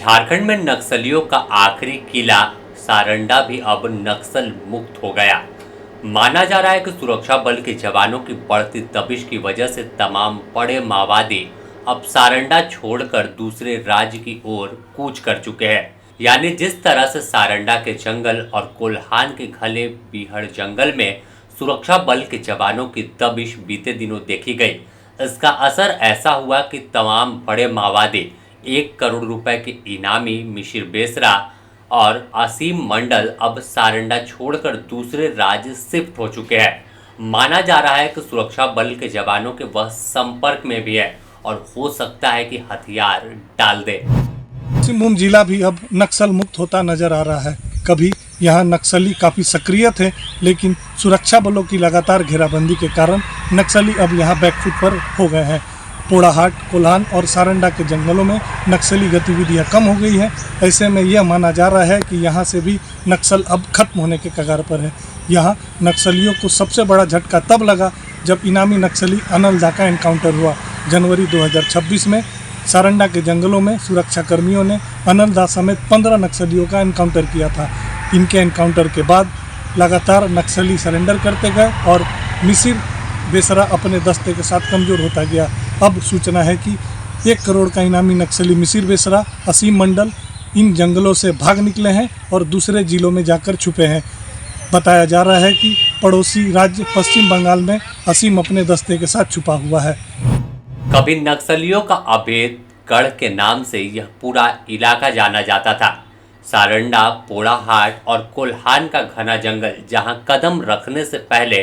झारखंड में नक्सलियों का आखिरी किला सारंडा भी अब नक्सल मुक्त हो गया। माना जा रहा है कि सुरक्षा बल के जवानों की बढ़ती दबिश की वजह से तमाम बड़े माओवादी अब सारंडा छोड़कर दूसरे राज्य की ओर कूच कर चुके हैं। यानी जिस तरह से सारंडा के जंगल और कोल्हान के घने बीहड़ जंगल में सुरक्षा बल के जवानों की दबिश बीते दिनों देखी गई, इसका असर ऐसा हुआ कि तमाम बड़े माओवादी 1 करोड़ रुपए के इनामी मिशिर बेसरा और असीम मंडल अब सारंडा छोड़कर दूसरे राज्य शिफ्ट हो चुके हैं। माना जा रहा है कि सुरक्षा बल के जवानों के वह संपर्क में भी है और हो सकता है कि हथियार डाल दे। सिंहभूम जिला भी अब नक्सल मुक्त होता नजर आ रहा है। कभी यहाँ नक्सली काफ़ी सक्रिय थे, लेकिन सुरक्षा बलों की लगातार घेराबंदी के कारण नक्सली अब यहाँ बैकफुट पर हो गए हैं। पोड़ाहाट, कोल्हान और सारंडा के जंगलों में नक्सली गतिविधियाँ कम हो गई हैं। ऐसे में यह माना जा रहा है कि यहाँ से भी नक्सल अब खत्म होने के कगार पर है। यहाँ नक्सलियों को सबसे बड़ा झटका तब लगा जब इनामी नक्सली अनलदा का एनकाउंटर हुआ। जनवरी 2026 में सारंडा के जंगलों में सुरक्षा कर्मियों ने अनलदा समेत 15 नक्सलियों का एनकाउंटर किया था। इनके एनकाउंटर के बाद लगातार नक्सली सरेंडर करते गए और मिसिर बेसरा अपने दस्ते के साथ कमज़ोर होता गया। अब सूचना है कि 1 करोड़ का इनामी नक्सली मिसिर बेसरा, असीम मंडल इन जंगलों से भाग निकले हैं और दूसरे जिलों में जाकर छुपे हैं। बताया जा रहा है कि पड़ोसी राज्य पश्चिम बंगाल में असीम अपने दस्ते के साथ छुपा हुआ है। कभी नक्सलियों का अभेद गढ़ के नाम से यह पूरा इलाका जाना जाता था। सारंडा, पोड़ाहाट और कोल्हान का घना जंगल, जहां कदम रखने से पहले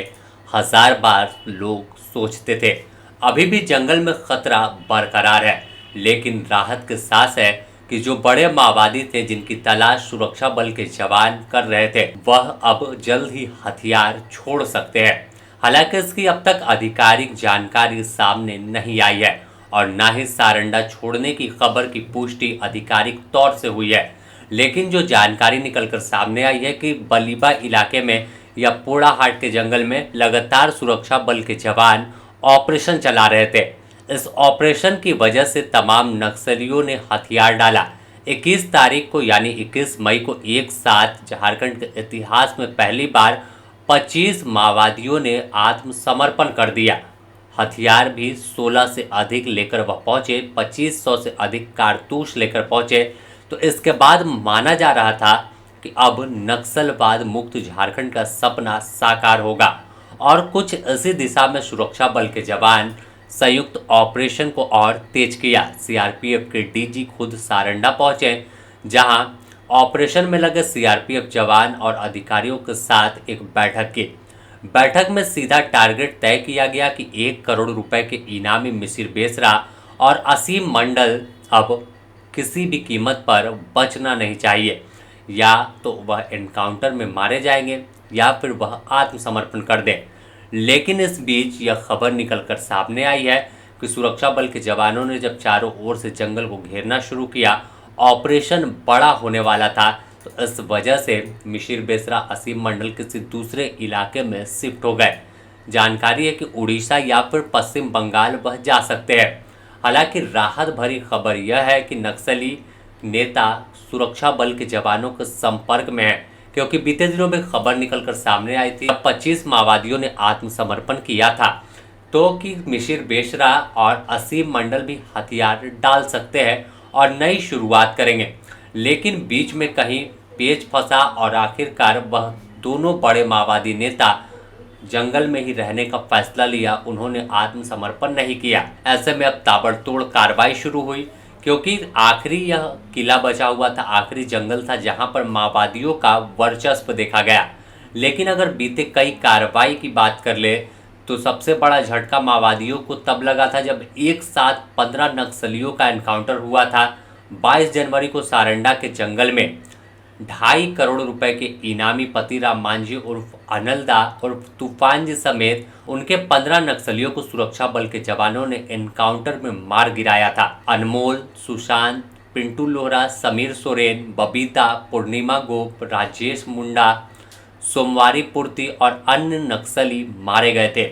1000 बार लोग सोचते थे। अभी भी जंगल में खतरा बरकरार है, लेकिन राहत की सांस है कि जो बड़े माओवादी थे जिनकी तलाश सुरक्षा बल के जवान कर रहे थे, वह अब जल्द ही हथियार छोड़ सकते हैं। हालांकि इसकी अब तक आधिकारिक जानकारी सामने नहीं आई है और न ही सारंडा छोड़ने की खबर की पुष्टि आधिकारिक तौर से हुई है। लेकिन जो जानकारी निकलकर सामने आई है कि बलीबा इलाके में या पोड़ाहाट के जंगल में लगातार सुरक्षा बल के जवान ऑपरेशन चला रहे थे। इस ऑपरेशन की वजह से तमाम नक्सलियों ने हथियार डाला। 21 तारीख को यानी 21 मई को एक साथ झारखंड के इतिहास में पहली बार 25 माओवादियों ने आत्मसमर्पण कर दिया। हथियार भी 16 से अधिक लेकर वह पहुंचे, 2500 से अधिक कारतूस लेकर पहुंचे। तो इसके बाद माना जा रहा था कि अब नक्सलवाद मुक्त झारखंड का सपना साकार होगा और कुछ इसी दिशा में सुरक्षा बल के जवान संयुक्त ऑपरेशन को और तेज किया। सीआरपीएफ के डीजी खुद सारंडा पहुंचे, जहां ऑपरेशन में लगे सीआरपीएफ जवान और अधिकारियों के साथ एक बैठक की। बैठक में सीधा टारगेट तय किया गया कि 1 करोड़ रुपए के इनामी मिसिर बेसरा और असीम मंडल अब किसी भी कीमत पर बचना नहीं चाहिए। या तो वह एनकाउंटर में मारे जाएंगे या फिर वह आत्मसमर्पण कर दें। लेकिन इस बीच यह खबर निकलकर सामने आई है कि सुरक्षा बल के जवानों ने जब चारों ओर से जंगल को घेरना शुरू किया, ऑपरेशन बड़ा होने वाला था, तो इस वजह से मिशिर बेसरा, असीम मंडल किसी दूसरे इलाके में शिफ्ट हो गए। जानकारी है कि उड़ीसा या फिर पश्चिम बंगाल वह जा सकते हैं। हालांकि राहत भरी खबर यह है कि नक्सली नेता सुरक्षा बल के जवानों के संपर्क में है, क्योंकि बीते दिनों में खबर निकलकर सामने आई थी 25 माओवादियों ने आत्मसमर्पण किया था, तो कि मिशिर बेसरा और असीम मंडल भी हथियार डाल सकते हैं और नई शुरुआत करेंगे। लेकिन बीच में कहीं पेच फंसा और आखिरकार वह दोनों बड़े माओवादी नेता जंगल में ही रहने का फैसला लिया। उन्होंने आत्मसमर्पण नहीं किया। ऐसे में अब ताबड़तोड़ कार्रवाई शुरू हुई, क्योंकि आखिरी यह किला बचा हुआ था, आखिरी जंगल था जहां पर माओवादियों का वर्चस्व देखा गया। लेकिन अगर बीते कई कार्रवाई की बात कर ले तो सबसे बड़ा झटका माओवादियों को तब लगा था जब एक साथ 15 नक्सलियों का एनकाउंटर हुआ था। 22 जनवरी को सारंडा के जंगल में 2.5 करोड़ रुपए के इनामी पतिराम मांझी उर्फ अनलदा उर्फ तूफान जी समेत उनके 15 नक्सलियों को सुरक्षा बल के जवानों ने एनकाउंटर में मार गिराया था। अनमोल, सुशांत, पिंटू लोहरा, समीर सोरेन, बबीता, पूर्णिमा गोप, राजेश मुंडा, सोमवारी पूर्ति और अन्य नक्सली मारे गए थे।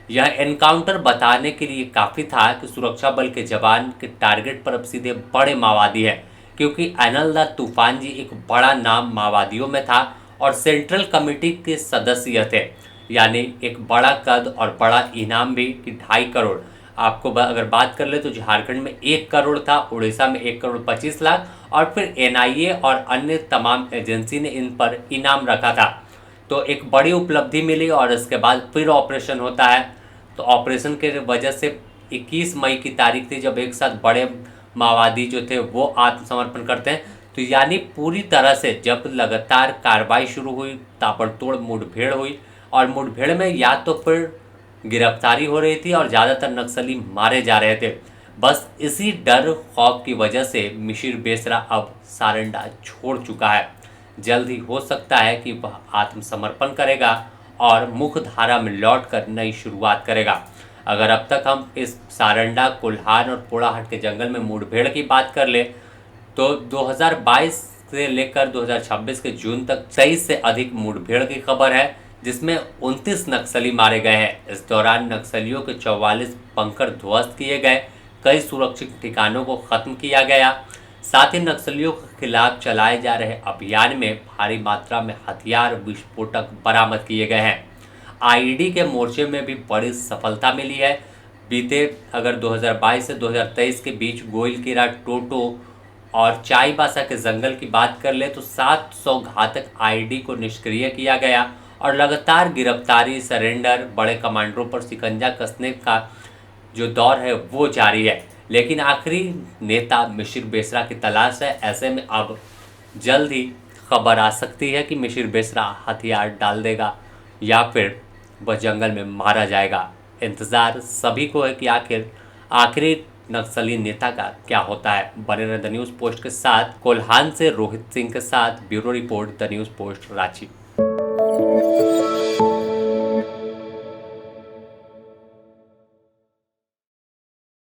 यह एनकाउंटर बताने के लिए काफ़ी था कि सुरक्षा बल के जवान के टारगेट पर अब सीधे बड़े माओवादी हैं, क्योंकि अनिल तूफान जी एक बड़ा नाम माओवादियों में था और सेंट्रल कमेटी के सदस्य थे, यानी एक बड़ा कद और बड़ा इनाम भी कि 2.5 करोड़। आपको अगर बात कर ले तो झारखंड में 1 करोड़ था, उड़ीसा में 1 करोड़ 25 लाख, और फिर एनआईए और अन्य तमाम एजेंसी ने इन पर इनाम रखा था। तो एक बड़ी उपलब्धि मिली और इसके बाद फिर ऑपरेशन होता है। तो ऑपरेशन के वजह से 21 मई की तारीख थी जब एक साथ बड़े माओवादी जो थे वो आत्मसमर्पण करते हैं। तो यानी पूरी तरह से जब लगातार कार्रवाई शुरू हुई, ताबड़तोड़ मुठभेड़ हुई, और मुठभेड़ में या तो फिर गिरफ्तारी हो रही थी और ज़्यादातर नक्सली मारे जा रहे थे। बस इसी डर खौफ की वजह से मिशिर बेसरा अब सारंडा छोड़ चुका है। जल्द ही हो सकता है कि वह आत्मसमर्पण करेगा और मुख्य धारा में लौटकर नई शुरुआत करेगा। अगर अब तक हम इस सारंडा, कोल्हान और पोड़ाहाट के जंगल में मुठभेड़ की बात कर ले तो 2022 से लेकर 2026 के जून तक 23 से अधिक मुठभेड़ की खबर है, जिसमें 29 नक्सली मारे गए हैं। इस दौरान नक्सलियों के 44 बंकर ध्वस्त किए गए, कई सुरक्षित ठिकानों को खत्म किया गया। साथ ही नक्सलियों के खिलाफ चलाए जा रहे अभियान में भारी मात्रा में हथियार, विस्फोटक बरामद किए गए हैं। आईडी के मोर्चे में भी बड़ी सफलता मिली है। बीते अगर 2022 से 2023 के बीच गोइलकेरा, टोटो और चाईबासा के जंगल की बात कर ले तो 700 घातक आईडी को निष्क्रिय किया गया और लगातार गिरफ्तारी, सरेंडर, बड़े कमांडरों पर शिकंजा कसने का जो दौर है वो जारी है। लेकिन आखिरी नेता मिशिर बेसरा की तलाश है। ऐसे में अब जल्द ही खबर आ सकती है कि मिशिर बेसरा हथियार डाल देगा या फिर वह जंगल में मारा जाएगा। इंतज़ार सभी को है कि आखिर आखिरी नक्सली नेता का क्या होता है। बने रहे द न्यूज़ पोस्ट के साथ। कोल्हान से रोहित सिंह के साथ bureau report, the news post, Ranchi.